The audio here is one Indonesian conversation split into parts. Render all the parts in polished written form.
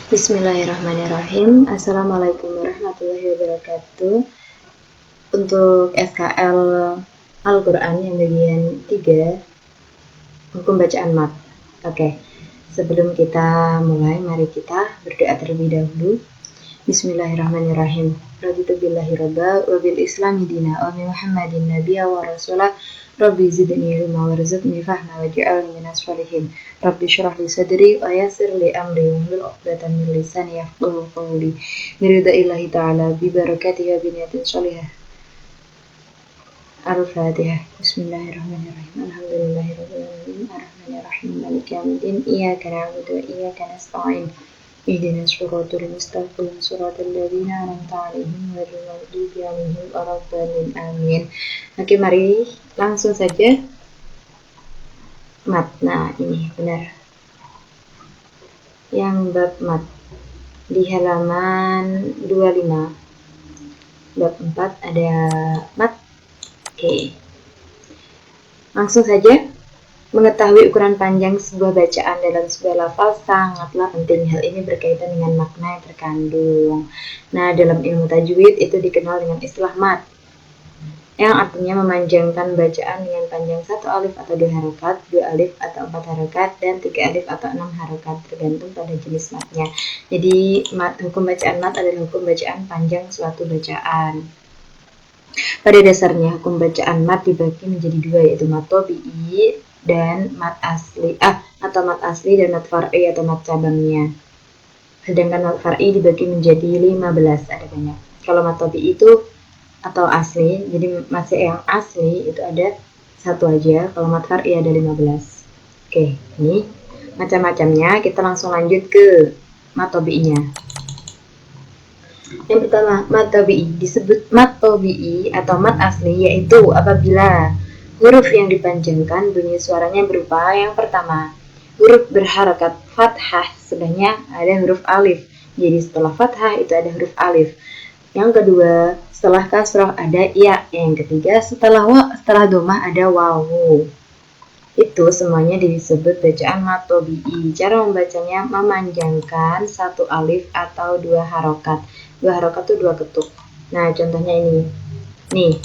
Bismillahirrahmanirrahim. Assalamualaikum warahmatullahi wabarakatuh. Untuk SKL Al-Quran yang bagian 3, hukum bacaan mat. Oke, sebelum kita mulai, mari kita berdoa terlebih dahulu. Bismillahirrahmanirrahim. Raditu billahi rabba wa bil islami dina wa bi Muhammadin nabiyya wa rasulah. Rabbi zidni ilma warzuqni fahma waj'alni minas sholihin. Rabbi syrah li sadri wa yassir li amri wahlul 'uqdatam min lisani yafqahu qawli. Biridaillahi ta'ala bi barakatihi wa bi niyatin sholihah. Al-Fatihah. Bismillahirrahmanirrahim. Alhamdulillahirabbil alamin. Arrahmanirrahim. Maliki yaumiddin. Iyyaka na'budu wa iyyaka nasta'in. Ihdinas siratal mustaqim siratal ladzina an'amta 'alaihim ghairil maghdubi 'alaihim waladdallin. Amin. Oke, mari langsung saja mat. Nah, ini benar. Yang bab mat di halaman 25. Bab 4 ada mat. Oke. Langsung saja. Mengetahui ukuran panjang sebuah bacaan dalam sebuah lafaz sangatlah penting. Hal ini berkaitan dengan makna yang terkandung. Nah, dalam ilmu tajwid itu dikenal dengan istilah mat, yang artinya memanjangkan bacaan dengan panjang 1 alif atau 2 harokat, 2 alif atau 4 harokat, dan 3 alif atau 6 harokat, tergantung pada jenis matnya. Jadi, hukum bacaan mat adalah hukum bacaan panjang suatu bacaan. Pada dasarnya, hukum bacaan mat dibagi menjadi 2, yaitu mat tabi'i dan mat asli atau mat asli dan mat far'i atau mat cabangnya. Sedangkan mat far'i dibagi menjadi 15, ada banyak. Kalau mat tabi'i itu atau asli, jadi masih yang asli itu ada 1 aja. Kalau mat far'i ada 15. Oke, ini macam-macamnya. Kita langsung lanjut ke mat tabi'inya. Yang pertama, mat tabi'i. Disebut mat tabi'i atau mat asli yaitu apabila huruf yang dipanjangkan bunyi suaranya berupa yang pertama, huruf berharakat fathah, sebelahnya ada huruf alif. Jadi setelah fathah itu ada huruf alif. Yang kedua, setelah kasrah ada ya. Yang ketiga, setelah domah ada wawu. Itu semuanya disebut bacaan mat tabi'i. Cara membacanya memanjangkan 1 alif atau 2 harokat. 2 harokat itu 2 ketuk. Nah, contohnya ini. Nih,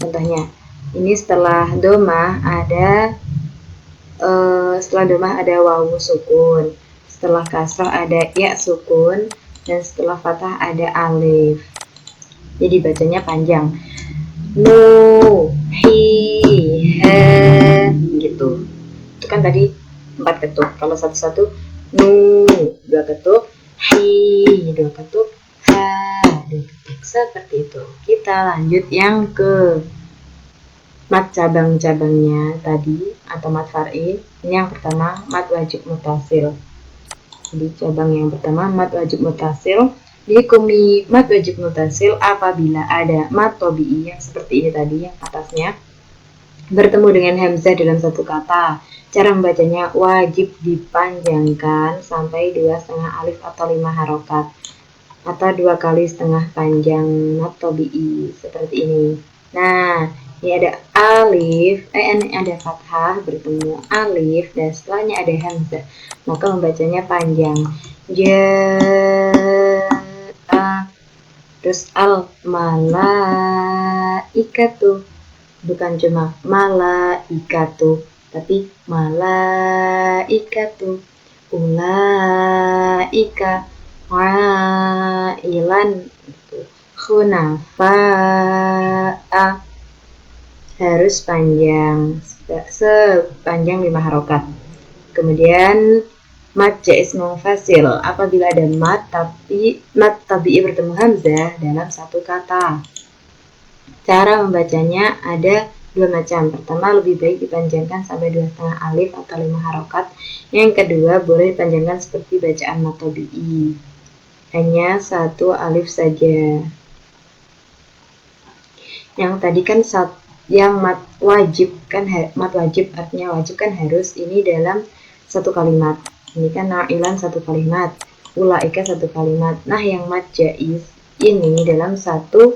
contohnya. Ini setelah domah ada wawu sukun, setelah kasrah ada ya sukun, dan setelah fathah ada alif. Jadi bacanya panjang. Nu, hi, he, gitu. Itu kan tadi 4 ketuk. Kalau satu-satu, nu 2 ketuk, hi 2 ketuk, ha 2 ketuk. Seperti itu. Kita lanjut yang ke mat cabang-cabangnya tadi atau mat far'i. Ini yang pertama mat wajib mutasil. Jadi cabang yang pertama mat wajib mutasil. Dihukumi mat wajib mutasil apabila ada mat tabi'i yang seperti ini tadi yang atasnya bertemu dengan hamzah dalam satu kata. Cara membacanya wajib dipanjangkan sampai 2,5 alif atau 5 harokat atau 2 kali setengah panjang mat tabi'i seperti ini. Nah, ini ada alif, ini ada fathah bertemu alif dan setelahnya ada hamzah. Maka membacanya panjang. Terus al malaikatu, bukan cuma malaikatu, tapi malaikatu, ulaika, ilan, khunafa'a, harus panjang sepanjang 5 harokat. Kemudian mat jaiz munfasil apabila ada mat tabi'i bertemu hamzah dalam satu kata. Cara membacanya ada 2 macam. Pertama, lebih baik dipanjangkan sampai 2,5 alif atau 5 harokat. Yang kedua, boleh dipanjangkan seperti bacaan mat tabi'i, hanya 1 alif saja. Yang tadi kan yang mat wajib kan, mat wajib artinya wajib kan harus ini dalam 1 kalimat. Ini kan na'ilan 1 kalimat, ulaika 1 kalimat. Nah, yang mat jaiz ini dalam 1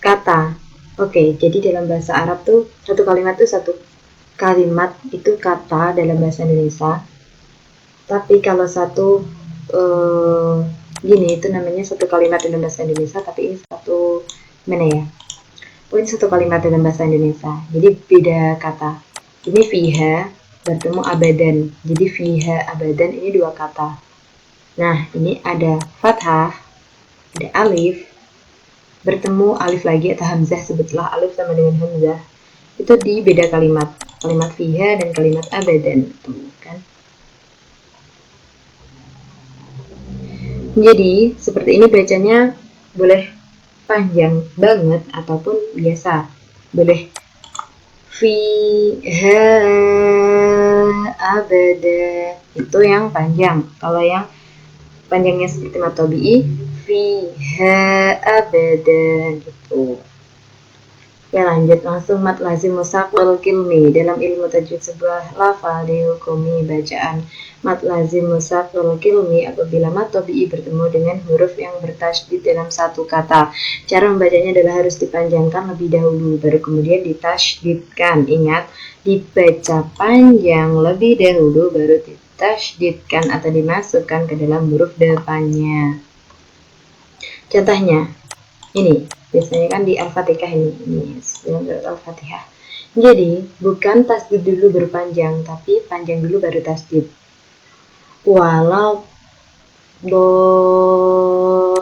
kata. Oke, jadi dalam bahasa Arab tuh 1 kalimat tuh 1 kalimat itu kata dalam bahasa Indonesia. Tapi kalau 1 gini, itu namanya satu kalimat dalam bahasa Indonesia, tapi ini satu mana ya? Ini satu kalimat dalam bahasa Indonesia. Jadi beda kata. Ini fiha bertemu abadan. Jadi fiha abadan ini dua kata. Nah, ini ada fathah, ada alif, bertemu alif lagi atau hamzah, sebutlah alif sama dengan hamzah. Itu di beda kalimat. Kalimat fiha dan kalimat abadan. Tuh, kan? Jadi, seperti ini bacanya boleh panjang banget ataupun biasa. Boleh fiha abada, itu yang panjang. Kalau yang panjangnya seperti mat tabi'i, fiha abada gitu. Ya, lanjut langsung mat lazim mustaqil kilmi. Dalam ilmu tajwid sebuah lafal dihukumi bacaan mat lazim mustaqil kilmi apabila mat tabi'i bertemu dengan huruf yang bertasydid dalam satu kata. Cara membacanya adalah harus dipanjangkan lebih dahulu, baru kemudian ditasydidkan. Ingat, dibaca panjang lebih dahulu, baru ditasydidkan atau dimasukkan ke dalam huruf depannya. Contohnya, ini biasanya kan di Al-Fatihah ini dalam surat Al-Fatihah. Jadi bukan tasdid dulu baru panjang, tapi panjang dulu baru tasdid. Walau dolin.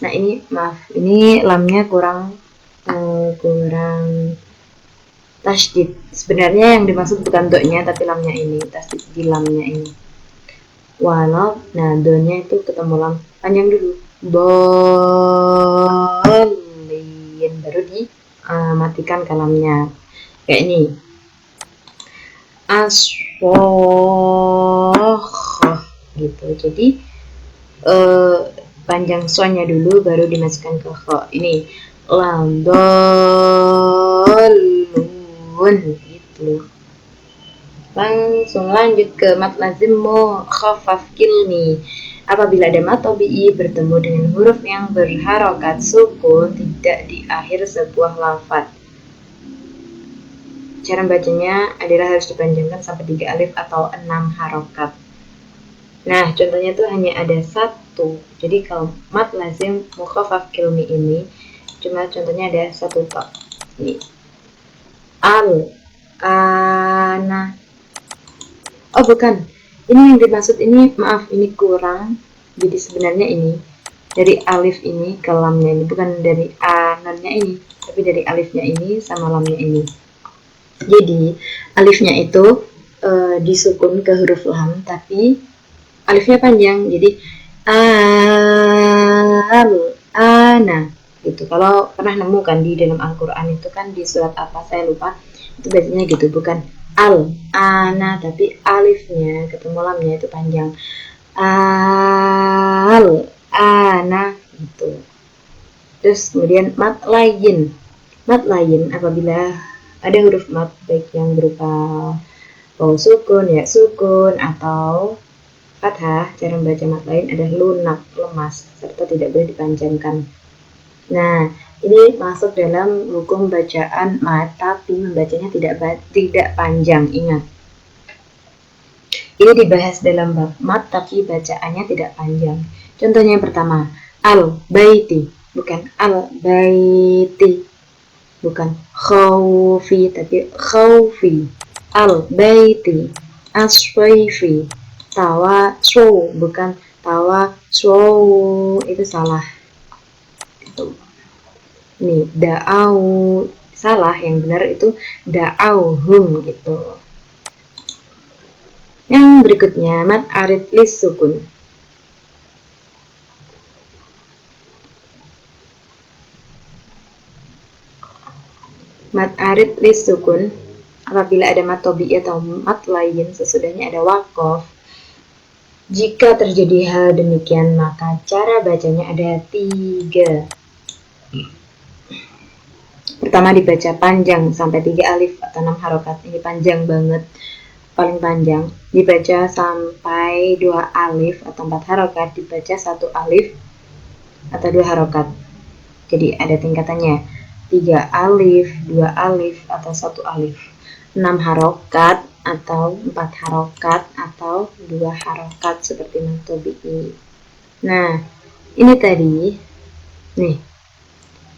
Nah ini maaf, ini lamnya kurang tasdid. Sebenarnya yang dimaksud bukan doknya tapi lamnya ini, tasdid di lamnya ini. Walau, nah donya itu ketemu lam panjang dulu. Dolin, baru dimatikan kalamnya. Kayak ini. Asroh gitu. Jadi panjang sonya dulu baru dimasukkan ke kho. Ini lam dolun gitu. Langsung lanjut ke mat lazim mukhaffaf kilmi. Apabila ada mat tabi'i bertemu dengan huruf yang berharokat sukun tidak di akhir sebuah lafaz. Cara bacanya adalah harus dipanjangkan sampai 3 alif atau 6 harokat. Nah, contohnya tuh hanya ada satu. Jadi kalau mat lazim mukhaffaf kilmi ini cuma contohnya ada satu tok. Ini ana. Oh bukan, ini yang dimaksud ini, maaf, ini kurang. Jadi sebenarnya ini dari alif ini ke lamnya ini, bukan dari anannya ini, tapi dari alifnya ini sama lamnya ini. Jadi alifnya itu disukun ke huruf lam, tapi alifnya panjang. Jadi ana gitu. Kalau pernah nemu kan di dalam Al-Quran itu kan di surat apa saya lupa, itu biasanya gitu, bukan ana tapi alifnya ketemu lamnya itu panjang, ana gitu. Terus kemudian mat lain apabila ada huruf mat baik yang berupa waw sukun, ya sukun atau fathah, cara membaca mat lain adalah lunak, lemas, serta tidak boleh dipanjangkan. Nah, ini masuk dalam hukum bacaan mat, tapi membacanya tidak panjang, ingat. Ini dibahas dalam bab mat, tapi bacaannya tidak panjang. Contohnya yang pertama, al-baiti, bukan al-baiti, bukan khawfi, tapi khawfi, al-baiti, aswaifi, tawa so, bukan tawa so, itu salah. Nih, da'au, salah, yang benar itu da'auhum gitu. Yang berikutnya mat arid lis sukun. Mat arid lis sukun apabila ada mat tabi'i atau mat lain sesudahnya ada waqaf. Jika terjadi hal demikian, maka cara bacanya ada 3. Pertama, dibaca panjang sampai 3 alif atau 6 harokat. Ini panjang banget, paling panjang. Dibaca sampai 2 alif atau 4 harokat, dibaca 1 alif atau 2 harokat. Jadi ada tingkatannya, 3 alif, 2 alif atau 1 alif. 6 harokat atau 4 harokat atau 2 harokat seperti matobi'i. Nah, ini tadi nih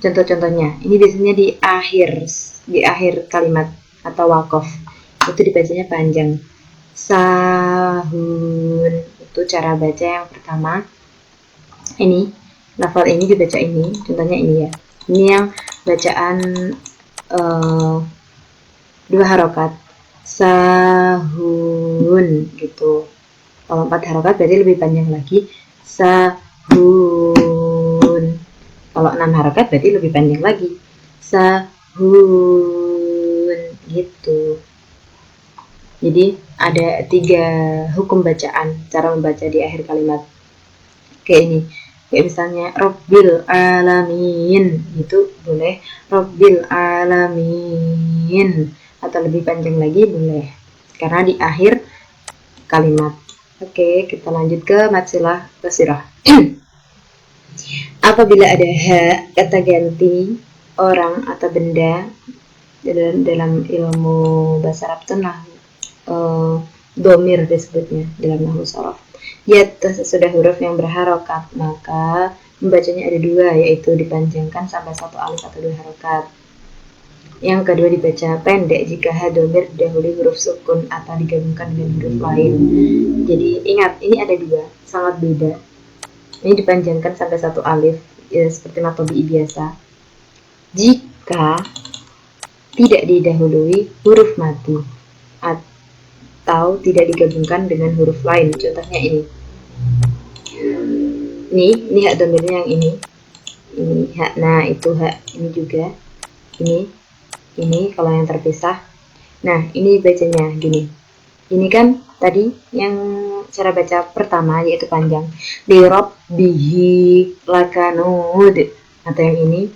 contoh-contohnya. Ini biasanya di akhir kalimat atau wakof. Itu dibacanya panjang. Sahun itu cara baca yang pertama. Ini lafal ini dibaca ini, contohnya ini ya. Ini yang bacaan 2 harokat. Sahun gitu. Kalau 4 harokat berarti lebih panjang lagi. Sahun. Kalau 6 harokat berarti lebih panjang lagi. Sahun gitu. Jadi ada 3 hukum bacaan, cara membaca di akhir kalimat. Kayak ini. Kayak misalnya Rabbil Alamin, itu boleh Rabbil Alamin, atau lebih panjang lagi boleh, karena di akhir kalimat. Oke, kita lanjut ke mad silah qasirah. Apabila ada ha kata ganti orang atau benda dalam ilmu bahasa Arab itu domir disebutnya dalam nahwu sharaf. Yaitu sesudah huruf yang berharokat, maka membacanya ada 2, yaitu dipanjangkan sampai 1 alif atau 2 harokat. Yang kedua dibaca pendek jika ha domir didahului huruf sukun atau digabungkan dengan huruf lain. Jadi ingat, ini ada 2, sangat beda. Ini dipanjangkan sampai 1 alif, ya, seperti matobi'i biasa. Jika tidak didahului huruf mati atau tidak digabungkan dengan huruf lain. Contohnya ini. Ini hak domirnya yang ini hak, nah itu hak, ini juga ini kalau yang terpisah. Nah, ini bacanya gini. Ini kan tadi yang cara baca pertama yaitu panjang. Li rabbihi lakanud. Atau yang ini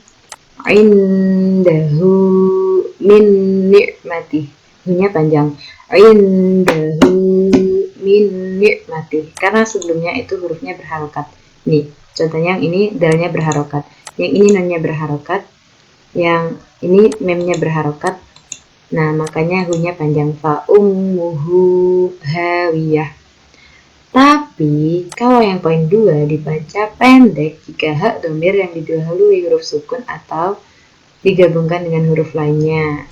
indahu min ni'mati. Hu-nya panjang. Indahu min ni'mati. Karena sebelumnya itu hurufnya berharokat. Nih, contohnya yang ini dalnya berharokat. Yang ini nonnya berharokat. Yang ini memnya berharokat. Nah, makanya hu-nya panjang. Fa ummuhu hawiyah. Tapi kalau yang poin 2 dibaca pendek jika hak domir yang didahului huruf sukun atau digabungkan dengan huruf lainnya.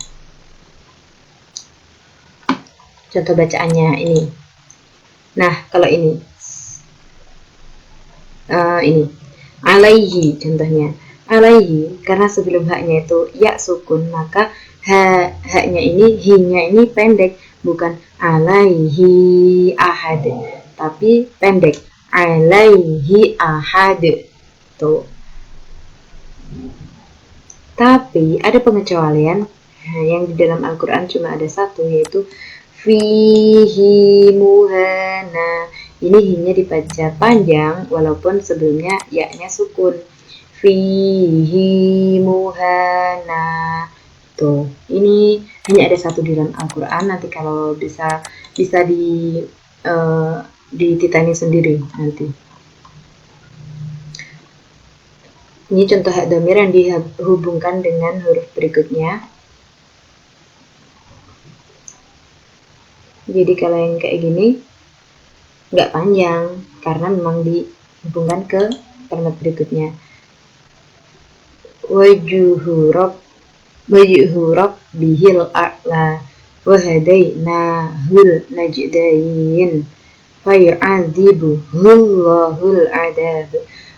Contoh bacaannya ini. Nah, kalau ini alaihi contohnya. Alaihi karena sebelum haknya itu ya sukun, maka haknya ini hi-nya ini pendek, bukan alaihi ahad, tapi pendek alaihi ahad tuh. Tapi ada pengecualian yang di dalam Al-Quran cuma ada 1, yaitu fihi muhana. Ini hi-nya dibaca panjang walaupun sebelumnya ya-nya sukun. Fihi muhana. Tuh, ini hanya ada 1 di dalam Al-Quran. Nanti kalau bisa dititani sendiri nanti. Ini contoh hak domir yang dihubungkan dengan huruf berikutnya. Jadi kalau yang kayak gini nggak panjang karena memang dihubungkan ke kalimat berikutnya. Wajuhu bihil a'la wahadainahul najdain fayu'adzibuhullahul adab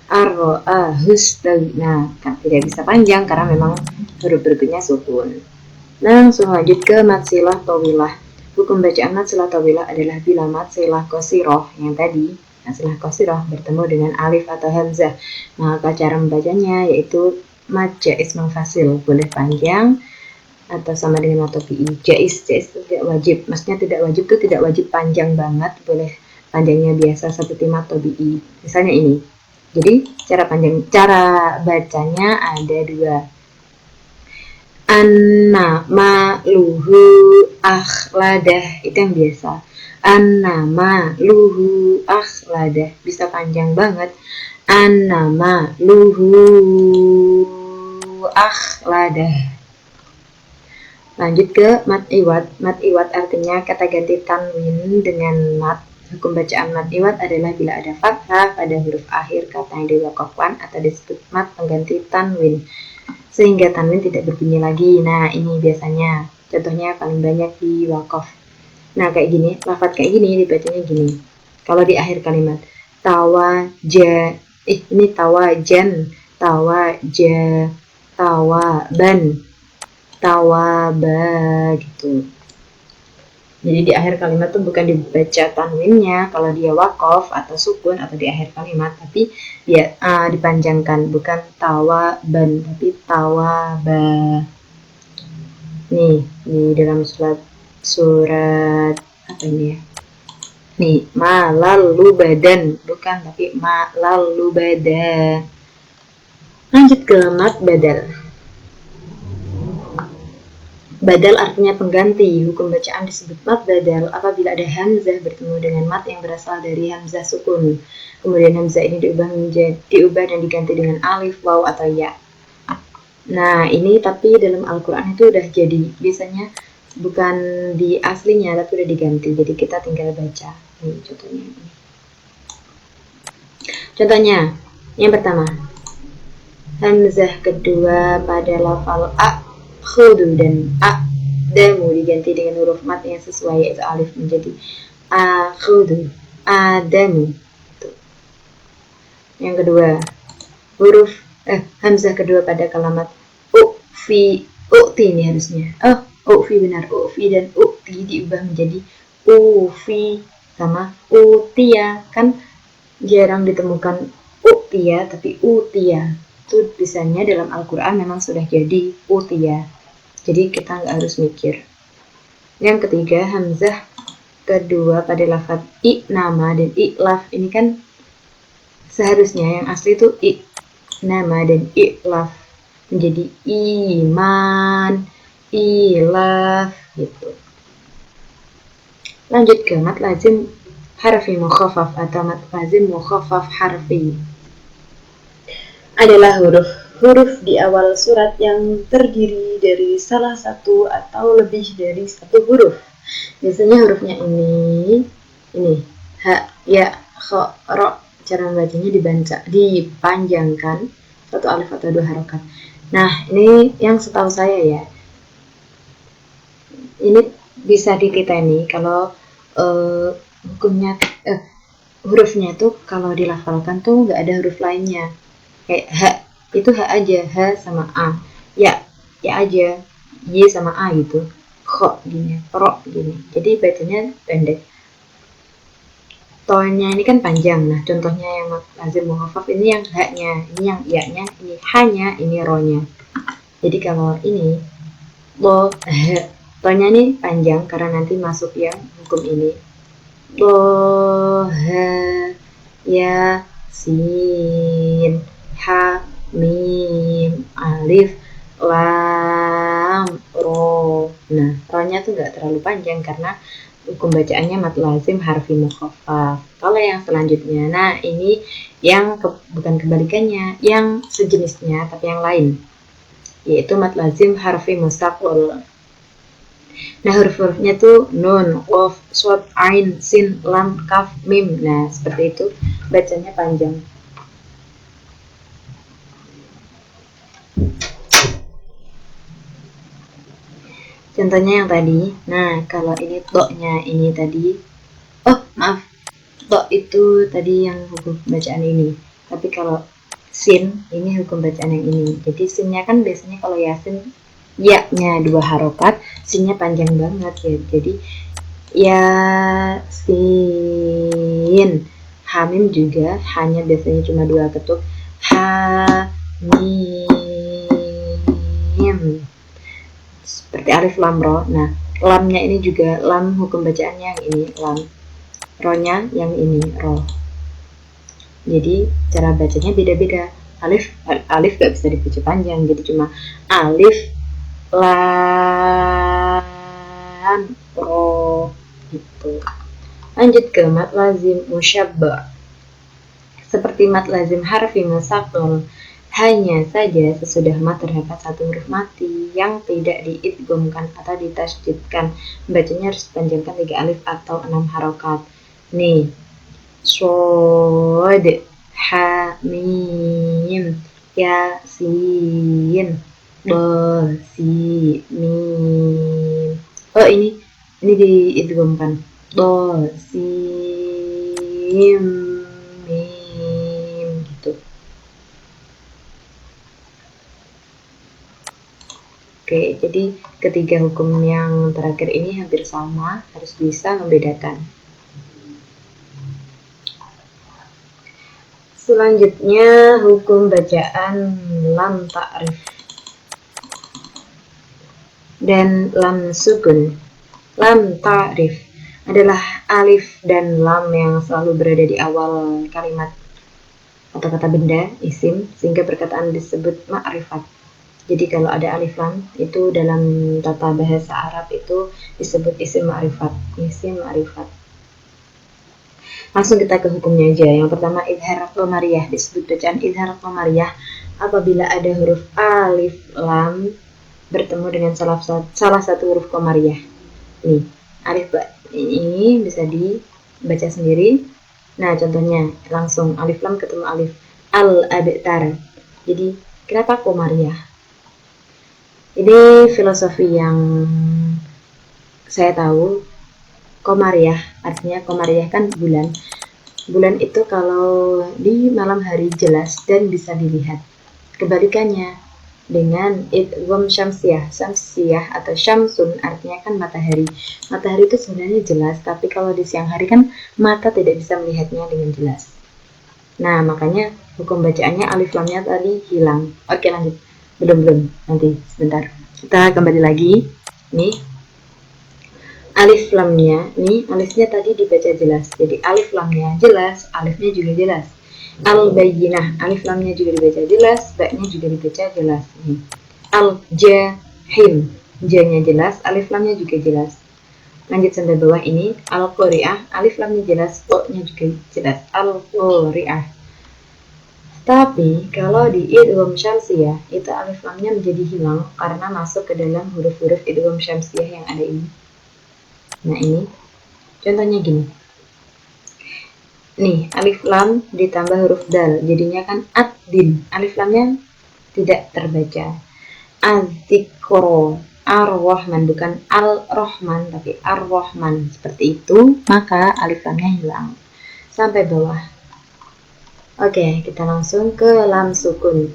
arra'ahustagna. Kan tidak bisa panjang karena memang huruf berikutnya sukun. Langsung lanjut ke mad silah tawilah. Hukum bacaan mad silah tawilah adalah bila mad silah qasirah yang tadi, mad silah qasirah bertemu dengan alif atau hamzah, maka cara membacanya yaitu mad jaiz munfasil, boleh panjang atau sama dengan matobi'i. Jaiz itu tidak wajib, maksudnya tidak wajib itu tidak wajib panjang banget, boleh panjangnya biasa seperti matobi'i. Misalnya ini. Jadi cara bacanya ada 2. Anna ma'luhu akhladah, itu yang biasa. Anna ma'luhu akhladah, bisa panjang banget. Anna ma'luhu akhladah. Lanjut ke mat iwat. Mat iwat artinya kata ganti tanwin dengan mat. Hukum bacaan mat iwat adalah bila ada fathah pada huruf akhir kata yang diwakafkan atau disebut mat pengganti tanwin, sehingga tanwin tidak berbunyi lagi. Nah, ini biasanya contohnya paling banyak di wakaf. Nah, kayak gini, lafadz kayak gini dibacanya gini. Kalau di akhir kalimat tawaja, ini tawajan, tawaja, tawaban, tawaba gitu. Jadi di akhir kalimat tuh bukan dibaca tanwinnya kalau dia wakof atau sukun atau di akhir kalimat, tapi dia dipanjangkan, bukan tawaban tapi tawaba. Nih di dalam surat apa ini ya? Nih malalu badan, bukan tapi malalu badan. Lanjut ke mat badal. Badal artinya pengganti. Hukum bacaan disebut mat badal apabila ada hamzah bertemu dengan mat yang berasal dari hamzah sukun. Kemudian hamzah ini diubah dan diganti dengan alif, waw atau ya. Nah, ini tapi dalam Al-Quran itu udah jadi. Biasanya bukan di aslinya tapi udah diganti. Jadi kita tinggal baca. Ini contohnya. Contohnya, yang pertama, hamzah kedua pada lafal a khudu dan damu diganti dengan huruf mat yang sesuai, yaitu alif menjadi akhudu, adamu. Yang kedua, huruf hamzah kedua pada kalimat ufi, ukti ini harusnya. Ufi benar, ufi dan ukti diubah menjadi ufi sama utia. Kan jarang ditemukan uktia tapi utia. Itu tulisannya dalam Al-Quran memang sudah jadi utia. Jadi kita nggak harus mikir. Yang ketiga, hamzah kedua pada lafaz nama dan iklaf. Ini kan seharusnya yang asli itu nama dan iklaf menjadi iman, ilaf gitu. Lanjut ke mat lazim harfi mukhaffaf atau mat lazim mukhaffaf harfi. Adalah huruf di awal surat yang terdiri dari salah satu atau lebih dari satu huruf. Biasanya hurufnya ini ha, ya, kha, ro. Cara membacanya dipanjangkan satu alif atau dua harokat. Nah, ini yang setahu saya ya. Ini bisa dititeni kalau hukumnya hurufnya tuh kalau dilafalkan tuh nggak ada huruf lainnya. Kayak ha, itu ha aja, ha sama a. Ya aja, y sama a gitu. Kho gini, ro gini. Jadi bacanya pendek. Tonya ini kan panjang. Nah, contohnya yang lazim mukhafaf ini yang ha-nya, ini yang ya-nya, ini ha-nya, ini ro-nya. Jadi kalau ini lo, tonya ini panjang karena nanti masuk yang hukum ini. Lo, ha, ya, sin, ha, mim, alif, lam, ro. Nah, ro-nya tuh nggak terlalu panjang karena hukum bacaannya mat lazim harfi mukhaffaf. Kalau yang selanjutnya, nah ini yang bukan kebalikannya, yang sejenisnya tapi yang lain, yaitu mat lazim harfi mustaqil. Nah, huruf-hurufnya tuh nun, qaf, shad, ain, sin, lam, kaf, mim. Nah, seperti itu bacanya panjang. Contohnya yang tadi. Nah, kalau ini to-nya ini tadi. Oh, maaf. To itu tadi yang hukum bacaan ini. Tapi kalau sin, ini hukum bacaan yang ini. Jadi sinnya kan biasanya kalau yasin, ya-nya dua harokat, sinnya panjang banget ya. Jadi yasin. Hamim juga hanya biasanya cuma dua ketuk. Hamim. Seperti alif lam ro. Nah, lamnya ini juga lam hukum bacaannya yang ini lam. Ro-nya yang ini ro. Jadi cara bacanya beda-beda. Alif gak bisa dibaca panjang, jadi cuma alif lam ro gitu. Lanjut ke mat lazim musyabbah. Seperti mat lazim harfi musaqal, Hanya saja sesudah ma terdapat satu huruf mati yang tidak diidghamkan atau ditasydidkan. Bacanya harus dipanjangkan 3 alif atau 6 harokat. Nih, shod, ha, mim, yasin, ba, si, mim. Oh ini diidghamkan. Ba, si, mim gitu. Oke, jadi ketiga hukum yang terakhir ini hampir sama, harus bisa membedakan. Selanjutnya hukum bacaan lam ta'rif dan lam sukun. Lam ta'rif adalah alif dan lam yang selalu berada di awal kalimat atau kata benda, isim, sehingga perkataan disebut ma'rifat. Jadi kalau ada alif lam itu dalam tata bahasa Arab itu disebut isim ma'rifat. Isim ma'rifat. Langsung kita ke hukumnya aja. Yang pertama idhar qamariyah, disebut bacaan idhar qamariyah apabila ada huruf alif lam bertemu dengan salah satu huruf qamariyah. Nih, alif ini bisa dibaca sendiri. Nah, contohnya langsung alif lam ketemu alif al-abtar. Jadi, kenapa qamariyah? Ini filosofi yang saya tahu. Komariah, artinya komariah kan bulan. Bulan itu kalau di malam hari jelas dan bisa dilihat. Kebalikannya dengan idgham syamsiyah. Syamsiyah atau syamsun artinya kan matahari. Matahari itu sebenarnya jelas, tapi kalau di siang hari kan mata tidak bisa melihatnya dengan jelas. Nah, makanya hukum bacaannya alif lamnya tadi hilang. Oke, lanjut. Belum, nanti sebentar. Kita kembali lagi. Nih, alif lamnya, nih alifnya tadi dibaca jelas. Jadi alif lamnya jelas, alifnya juga jelas. Al-bayyinah, alif lamnya juga dibaca jelas, ba-nya juga dibaca jelas. Nih. Al-jahim, j-nya jelas, alif lamnya juga jelas. Lanjut sampai bawah ini, al-qari'ah, alif lamnya jelas, to-nya juga jelas. Al-qari'ah. Tapi kalau di idgham syamsiyah itu alif lamnya menjadi hilang karena masuk ke dalam huruf-huruf idgham syamsiyah yang ada ini. Nah, ini contohnya gini. Nih, alif lam ditambah huruf dal, jadinya kan ad-din. Alif lamnya tidak terbaca. Az-zikro, ar-rahman, bukan al-rahman tapi ar-rahman. Seperti itu, maka alif lamnya hilang. Sampai bawah. Oke, kita langsung ke lam sukun.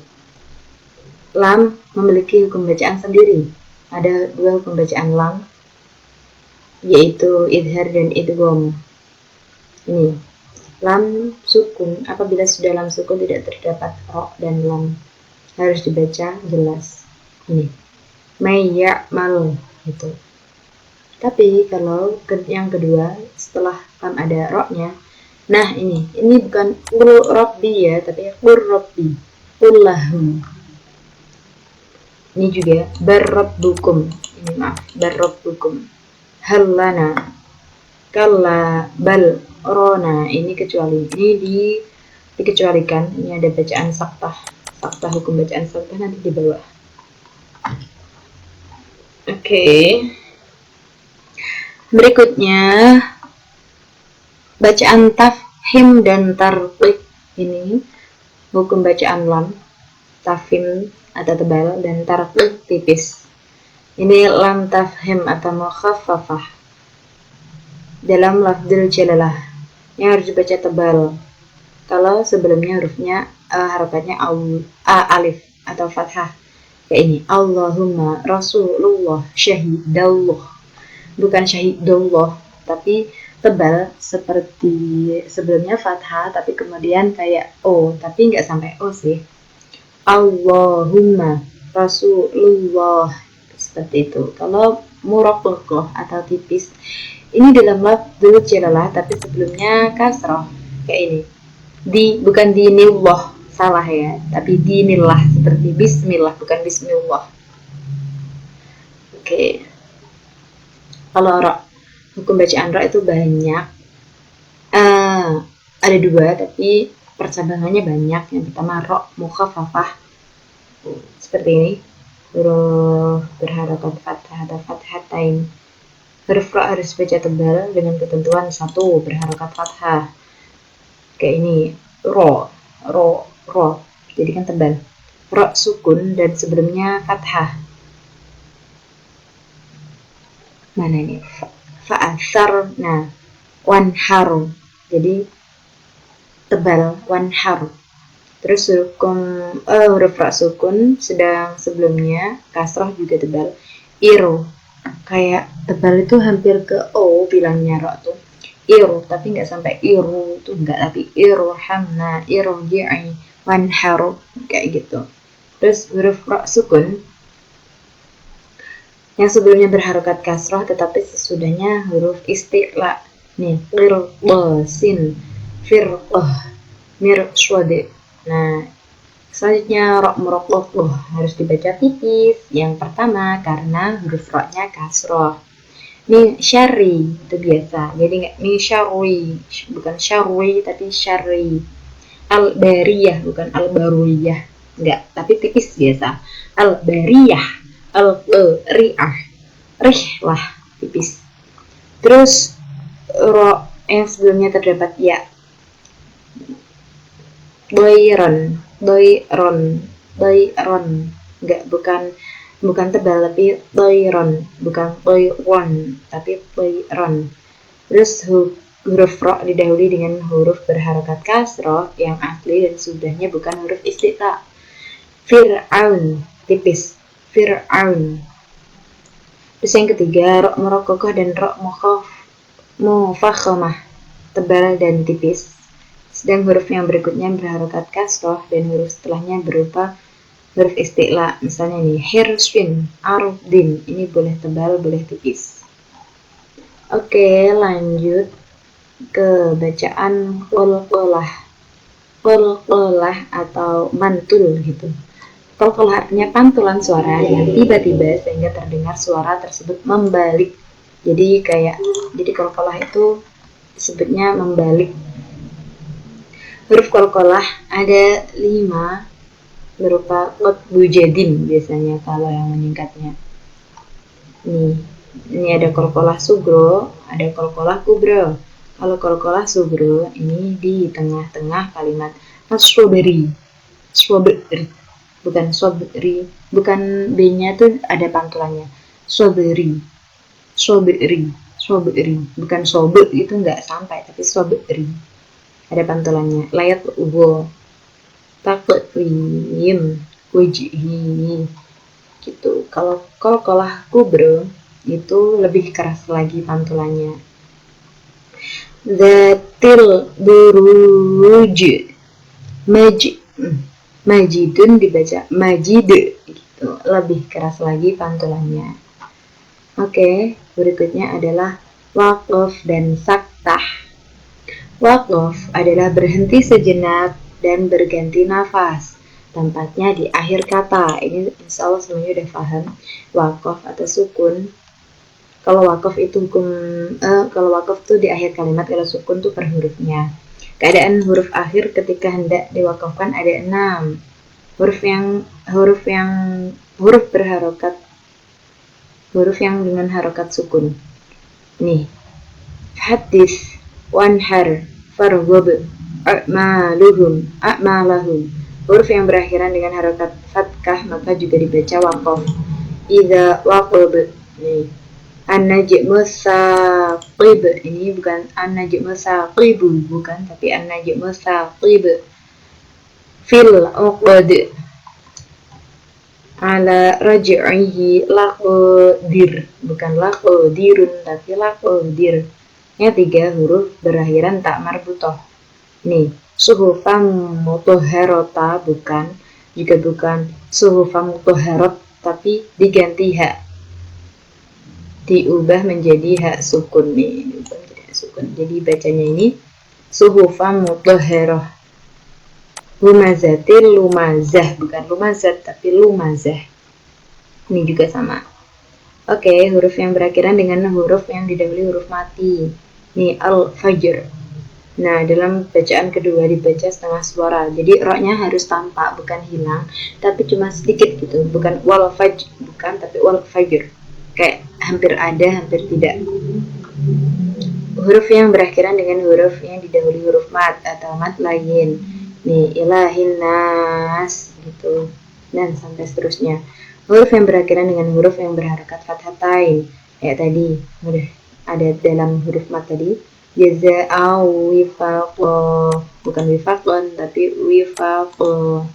Lam memiliki hukum bacaan sendiri. Ada dua hukum bacaan lam, yaitu idhar dan idgham. Ini lam sukun, apabila sudah lam sukun tidak terdapat ro dan lam, harus dibaca jelas. Ini mayya'mal gitu. Tapi kalau yang kedua setelah lam ada ro-nya, nah ini bukan qul rabbi ya, tapi qul rabbi, qul lahum. Ini juga barrabbukum. Ini maaf, barrabbukum. Hallana, kalla, bal, rona. Ini kecuali. Ini dikecualikan. Ini ada bacaan saktah. Saktah, hukum bacaan saktah nanti di bawah. Oke. Berikutnya bacaan tafhim dan tarqiq. Ini hukum bacaan lam. Tafhim atau tebal dan tarqiq tipis. Ini lam tafhim atau mukhaffafah. Dalam lafdzul jalalah yang harus dibaca tebal. Kalau sebelumnya hurufnya harokatnya alif atau fathah. Kayak ini, Allahumma Rasulullah syahidallah. Bukan syahidallah, tapi tebal seperti sebelumnya fathah tapi kemudian kayak o, tapi nggak sampai o sih. Allahumma Rasulullah, seperti itu. Kalau muraqqaqah atau tipis, ini dalam lafdzul jalalah tapi sebelumnya kasrah kayak ini. Bukan dinillah, salah ya, tapi dinillah, seperti bismillah, bukan bismillah. Oke. Kalau ro, hukum bacaan ro itu banyak. Ada dua, tapi percabangannya banyak. Yang pertama ro mukhaffafah, seperti ini, huruf berharokat fathah atau fathatain. Huruf ro harus baca tebal dengan ketentuan 1 berharokat fathah. Kayak ini, ro, jadi kan tebal. Ro sukun dan sebelumnya fathah. Mana ini? Fa'asar, nah, wanhar, jadi tebal, wanhar. Terus huruf ro sukun, sedang sebelumnya kasroh juga tebal. Iro, kayak tebal itu hampir ke O bilangnya ro tuh. Iro, tapi nggak sampai iru tuh nggak, tapi irhamna, irji'i, wanharu, kayak gitu. Terus huruf ro sukun yang sebelumnya berharokat kasroh tetapi sesudahnya huruf isti'la. Nih, sin, firqah, mirsyad. Nah, selanjutnya ro muroqqaqah harus dibaca tipis. Yang pertama karena huruf ro-nya kasroh. Min syarri itu biasa. Jadi nggak min syarri, bukan syarri tapi syarri. Al bariyah bukan al bariyah. Enggak, tapi tipis biasa. Al bariyah, al ri'ah. Rih lah tipis. Terus ro yang sebelumnya terdapat ya. Doiron, enggak, bukan tebal tapi doiron, bukan doiron tapi doiron. Terus huruf ro didahului dengan huruf berharokat kasroh yang asli dan sudahnya bukan huruf istiqa. Fir'aun, tipis, Fir'aun. Terus yang ketiga ro muroqqaqah dan ro mufakhamah, tebal dan tipis. Sedang huruf yang berikutnya berharokat kasroh dan huruf setelahnya berupa huruf isti'la. Misalnya nih, hirswin, arudin. Ini boleh tebal, boleh tipis. Oke, lanjut ke bacaan qalqalah. Qalqalah atau mantul gitu. Qalqalah artinya pantulan suara yang tiba-tiba sehingga terdengar suara tersebut membalik. Jadi qalqalah itu disebutnya membalik. Huruf qalqalah ada 5 berupa qatbu jadin biasanya kalau yang meningkatnya. Ini ada qalqalah sugro, ada qalqalah kubro. Kalau qalqalah sugro ini di tengah-tengah kalimat as-sobri, bukan sobri, bukan b-nya tuh ada pantulannya. Sobri, bukan sobe itu nggak sampai, tapi sobri. Ada pantulannya. Layat ubo, taqwim, wajhi, gitu. Kalau qalqalah kubro itu lebih keras lagi pantulannya. Zatil buruj, majidun dibaca majid, gitu. Lebih keras lagi pantulannya. Oke, berikutnya adalah waqaf dan saktah. Waqaf adalah berhenti sejenak dan berganti nafas. Tempatnya di akhir kata. Ini insya Allah semuanya udah paham. Waqaf atau sukun. Kalau waqaf itu tuh di akhir kalimat, kalau sukun tuh per hurufnya. Keadaan huruf akhir ketika hendak diwakafkan ada 6. Huruf berharokat, huruf yang dengan harokat sukun. Nih, hadis, wanhar, farghab, a'malahum. Huruf yang berakhiran dengan harokat fathah maka juga dibaca waqaf. Idza waqab. Nih, an-najmu saqib. Ini bukan an-najmu saqibu, bukan, tapi an-najmu saqib. Fil uqad. Ala raj'ihi laqadir, bukan laqadirun tapi laqadir. Yang 3 huruf berakhiran tak marbutoh. Nih, suhufam mutahharata, bukan, juga bukan suhufam mutahharat tapi diganti hak, diubah menjadi hak sukun nih, jadi bacanya ini suhufam mutahharah. Lumazatil lumazah, bukan lumazat tapi lumazah. Ini juga sama. Oke, huruf yang berakhiran dengan huruf yang didahului huruf mati. Nih, al-fajr. Nah, dalam bacaan kedua dibaca setengah suara. Jadi roknya harus tampak, bukan hilang, tapi cuma sedikit gitu. Bukan wal fajr, bukan, tapi wal fajr. Kayak hampir ada, hampir tidak. Huruf yang berakhiran dengan huruf yang didahului huruf mat atau mat lain. Nih, ilahin nas gitu. Dan sampai seterusnya. Huruf yang berakhiran dengan huruf yang berharakat fathatain. Kayak tadi, udah ada dalam huruf mat tadi. Jaza'au wifaqo. Bukan wifaqon, tapi wifaqo.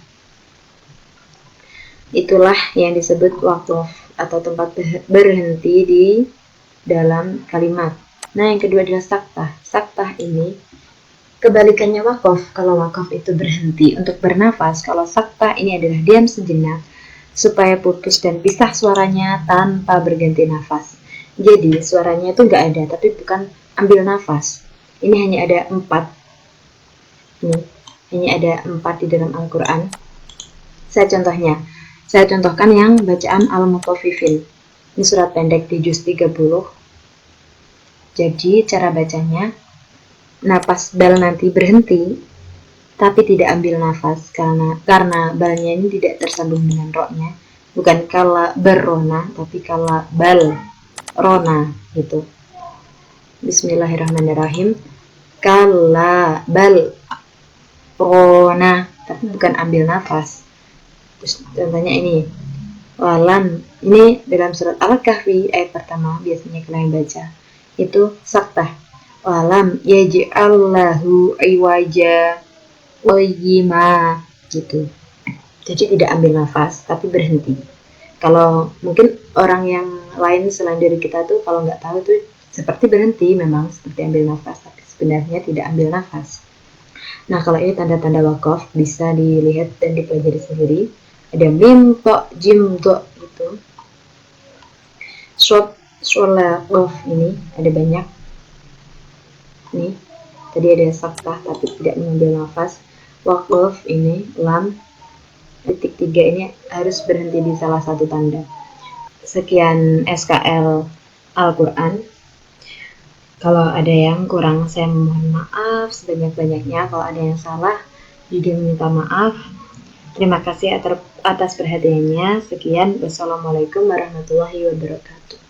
Itulah yang disebut waqaf atau tempat berhenti di dalam kalimat. Nah, yang kedua adalah saktah. Saktah ini kebalikannya wakaf. Kalau wakaf itu berhenti untuk bernafas, kalau saktah ini adalah diam sejenak supaya putus dan pisah suaranya tanpa berganti nafas. Jadi suaranya itu nggak ada, tapi bukan ambil nafas. Ini hanya ada 4. Ini hanya ada 4 di dalam Al-Quran. Saya contohkan yang bacaan Al-Mutaffifin. Ini surat pendek di juz 30. Jadi cara bacanya, napas bal nanti berhenti, tapi tidak ambil nafas karena balnya ini tidak tersambung dengan roknya. Bukan kala berrona, tapi kala bal rona gitu. Bismillahirrahmanirrahim. Kala bal rona, tapi bukan ambil nafas. Terus contohnya ini, walam, ini dalam surat Al-Kahfi ayat pertama, biasanya kalian baca. Itu saktah. Walam yaj'allahu iwaja qayyima gitu. Jadi tidak ambil nafas tapi berhenti. Kalau mungkin orang yang lain selain dari kita tuh kalau nggak tahu tuh seperti berhenti, memang seperti ambil nafas, tapi sebenarnya tidak ambil nafas. Nah, kalau ini tanda-tanda wakaf bisa dilihat dan dipelajari sendiri. Ada mim, to, jim, to gitu. Sholat ini ada banyak. Nih, tadi ada saktah tapi tidak mengambil nafas. Waqaf ini lam titik 3 ini harus berhenti di salah satu tanda. Sekian SKL Al-Quran. Kalau ada yang kurang saya mohon maaf sebanyak-banyaknya. Kalau ada yang salah juga minta maaf. Terima kasih atas perhatiannya. Sekian, wassalamualaikum warahmatullahi wabarakatuh.